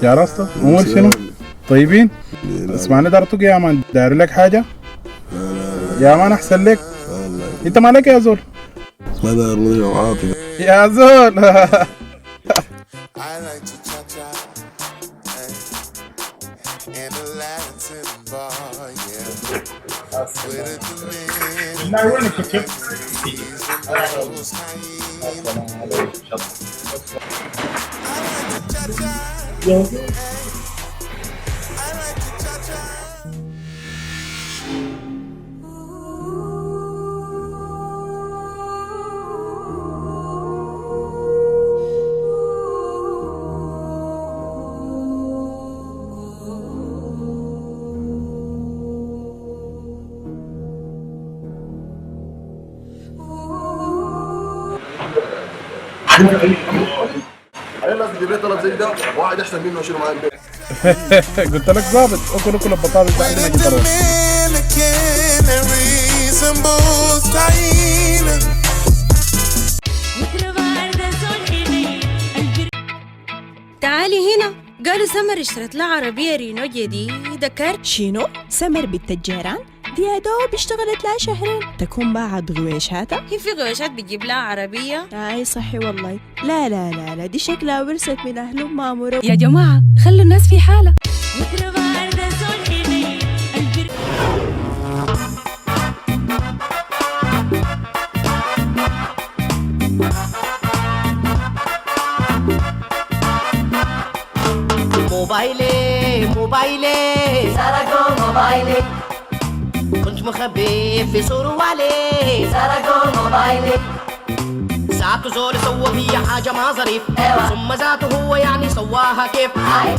يا راستا امور شنو؟ طيبين؟ اسمعني دارتك يا مان، داير لك حاجة؟ يا مان احسن لك. انت مالك يا زول؟ ما داير لي عاطفة يا زول. الناس بتجيب لي طلب زي ده، واحد احسن منه اشيله معايا البيت. قلت لك ظابط، اكل البطاطس ده عندنا جدار. تعالي هنا. قالوا سمر اشترت لها عربية رينو جديدة كارت. شنو؟ سمر بنت الجيران؟ دي يا دوب اشتغلت لها شهرين، تكون باعت غويشاتها؟ هي في غويشات بتجيب لها عربية؟ اي صحي والله. لا لا لا لا، دي شكلها ورثت من اهل مامورة. يا جماعة خلوا الناس في حالة. موبايلي سرقوا موبايلي، كنت مخبي في سروالي، سرقوا موبايلي. ساعته زول سوى فيا حاجة ما ظريف، ثم ذاته هو يعني سواها كيف.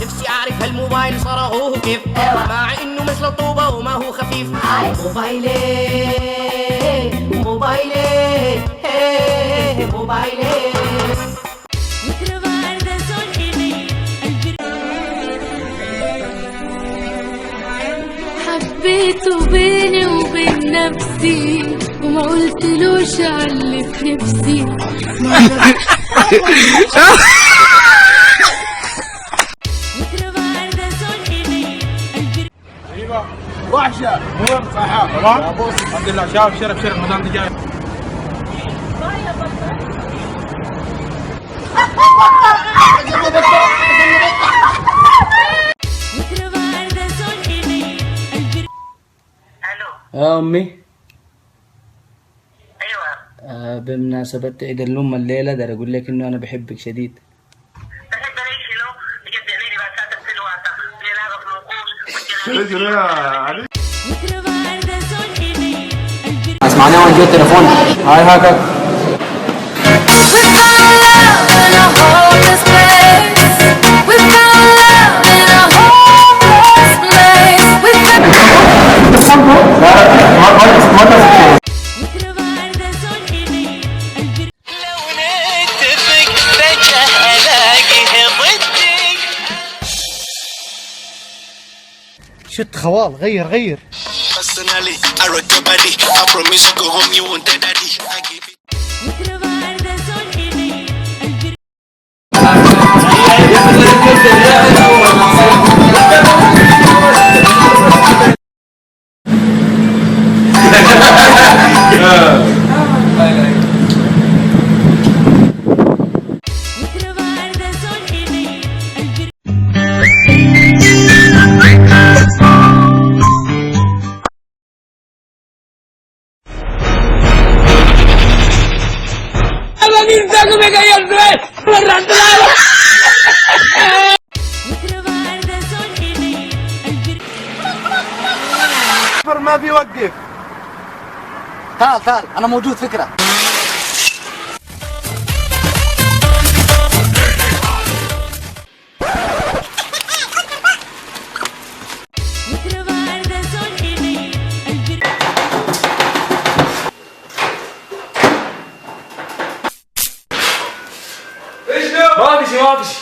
نفسي أعرف هالموبايل صرغوه كيف، مع إنه مثل الطوبة وما هو خفيف. موبايلي موبايلي موبايلي. حبيته بيني وبين نفسي وما قلتلوش على في نفسي. وحشة نور صحة تمام يا بوس. الحمد لله. شرف مدام دي جاي. أمي. أيوة. بمناسبة عيد الأم الليلة ده أقول لك إنه أنا بحبك شديد. بحب أعيش له بجد يعني بعد السلوات بيلعب في النقوش. اسمعني وأنا جاي التليفون. هاي هاكا. شت خوال غير. ما بيوقف. تعال أنا موجود. فكرة.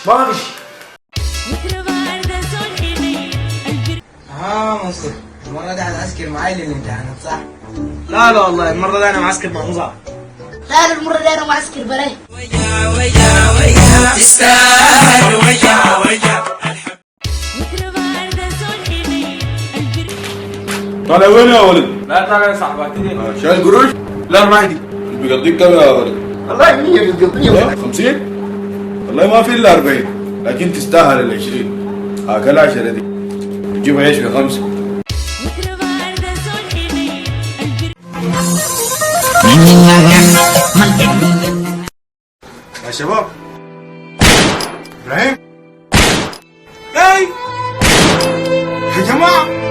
ما فيش. مصر. المرة دي هتعسكر معايا للامتحانات صح؟ لا لا والله المرة دي أنا معسكر مع مصعب. لا المرة دي أنا معسكر بري. طالع وين يا ولد؟ لا طالع يا صاحبي. شايل قروش؟ لا ما عندي. بيقضيك كم يا ولد؟ والله 100 بتقضيني. 50؟ والله ما في الا 40 لكن تستاهل ال 20. هاك ال10 دي تجيب عيش ب5. يا شباب ابراهيم اي يا جماعه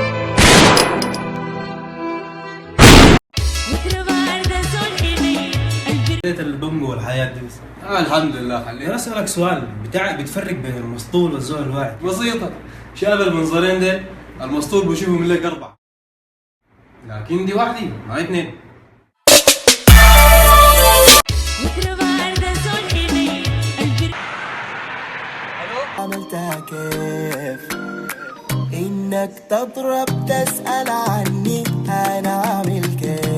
البنج والحياة دي بس. الحمد لله خليك. أنا أسألك سؤال بتفرق بين المسطول والزول الواحد. بسيطة. شايف المنظرين ده المسطول بشوفه من لك 4 لكن دي واحدة ما 2. عملتها كيف انك تضرب تسأل عني انا عامل كيف.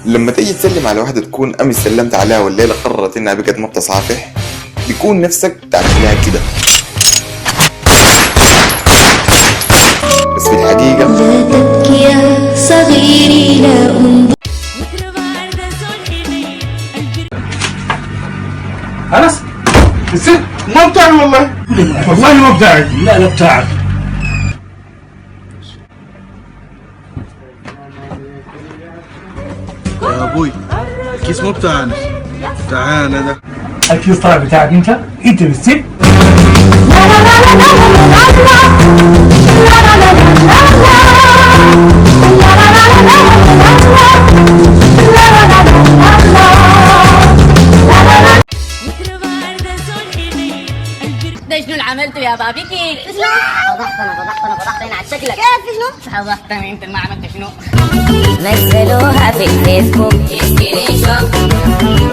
لما تيجي تسلم على واحدة تكون أمس سلمت عليها والليلة قررت إنها بقت ما بتصافح، بيكون نفسك تعمل لها كده، بس في الحقيقة لا تبكي يا صغيري لا أنظر. أنس الست ما بتاعي والله ما بتاعي. لا بتاعك. يا ابوي الكيس مو بتاعنا، بتاعنا ده. الكيس طلع بتاعك انت بالست. ده شنو اللي عملته يا بابي كيك؟ فضحتنا على شكلك. كيف شنو؟ فضحتني انت ما عملت شنو؟ نزلوها في الفيسبوك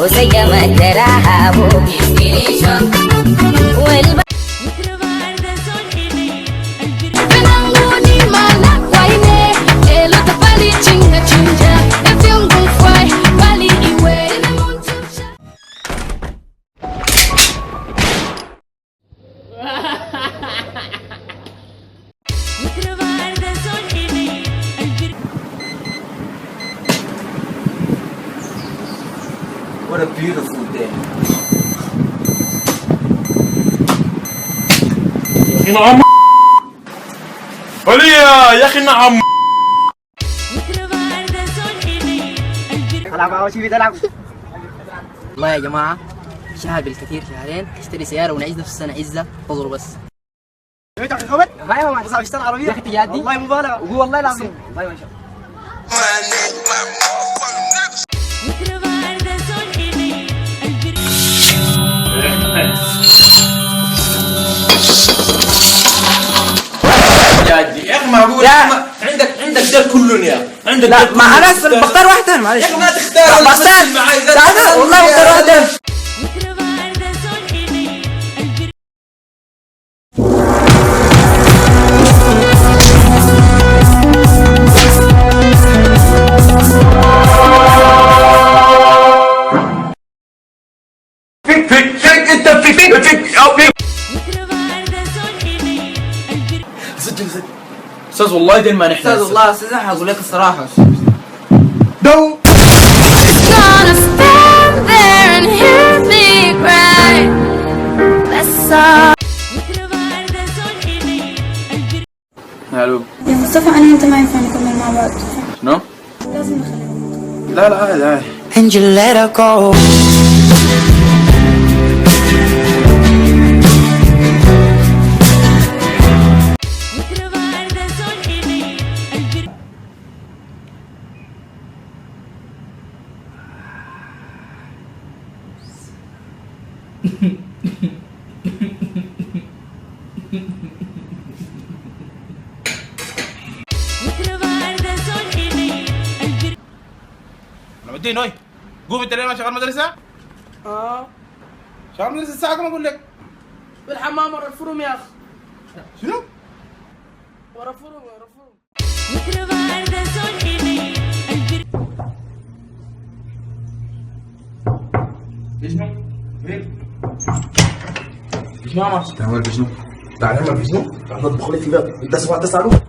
وزي ما تراها ابوك What a beautiful day. نعم وليا يا أخي نعم. والله يا جماعة شهر بالكثير شهرين اشتري سيارة ونعيش نفس السنة عزة فضلوا بس. ما صعب اشتري عربية يا أخي تجادي والله مبالغة وهو والله العظيم والله ما شاء يا أخي معقول عندك ده كلهم يا عندك. لا ما أنا بختار واحدة معلش. يا أخي ما تختار بختار والله بختار واحدة. استاذ والله دين ما نحن استاذ والله استاذ هقول لك الصراحة دو الو يا مصطفى انا وانت ما ينفع نكمل مع بعض. شنو؟ لازم نخليهم. لا عادي عادي. And you let her go. ودي نوي قوم انت ليه ما شغال مدرسة؟ شغال مدرسة الساعة كم اقول لك؟ بالحمام ورا الفروم يا اخ. شنو؟ ورا الفروم ورا الفروم. شنو؟ شنو عمل؟ تعمل بشنو؟ تعمل بشنو؟ تعال تطبخ لي في الباب، انت سمعت تسأله؟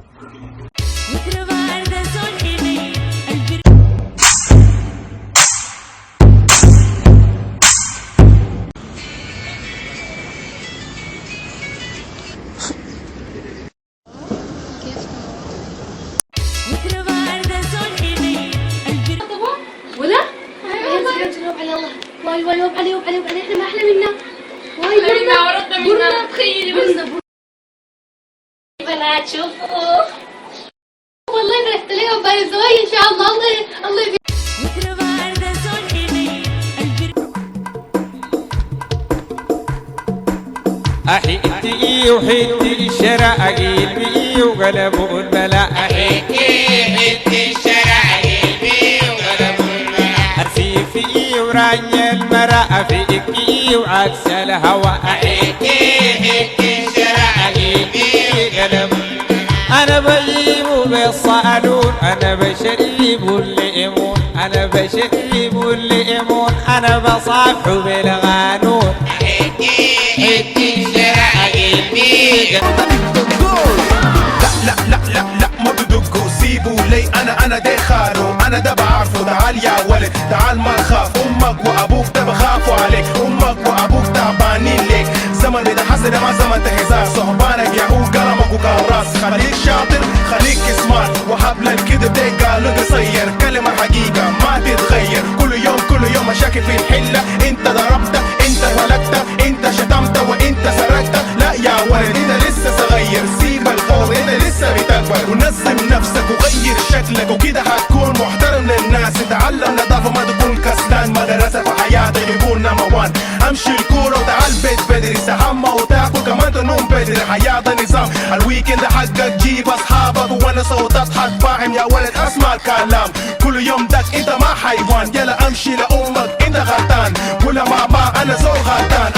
ولا؟ يلا واي واي وب علي وب علي وب علي احنا ما احلى منا واي برنا ورد منا تخيلي بس بنات شوفوا والله فرحت لهم باي الزواج ان شاء الله الله الله أحيتي وحيتي الشرع قلبي وقلبوا البلاء أحيتي الشرع قلبي وقلبوا البلاء أرفيفي وراني المرأة فيكي وعكس الهوى أحيتي الشرع قلبي وقلبوا أنا بجيب بالصالون أنا بشرب الليمون أنا بشرب الليمون أنا بصافح بالغانون حكي شرع قلبي لا لا لا لا ما بدقوا سيبوا لي انا ده خالو انا ده بعرفه تعال يا ولد تعال ما تخاف امك وابوك ده بخافوا عليك امك وابوك تعبانين ليك زمن ده حسد ما زمن تهزار صحبانك يا هو قلمك وكراس خليك شاطر خليك سمارت وحبل الكذب ده قالوا قصير كلمة حقيقة ما تتغير كل يوم مشاكل في الحلة انت ضربت انت هلكت انت شتمت وانت سرقت لا يا ولد انت لسه صغير سيب الخوف انت لسه بتكبر ونظم نفسك وغير شكلك وكده هتكون محترم للناس اتعلم نظافة ما تكون كسلان مدرسة في حياتك يكون نمبر 1 امشي الكورة وتعال بيت بدري استحمى وتاكل كمان تنوم بدري حياتي نظام الويكند حقك جيب اصحابك وانا صوتك حتفاهم يا ولد اسمع الكلام كل يوم دك انت ما حيوان يلا امشي لامك انت غلطان ولا ماما انا زول غلطان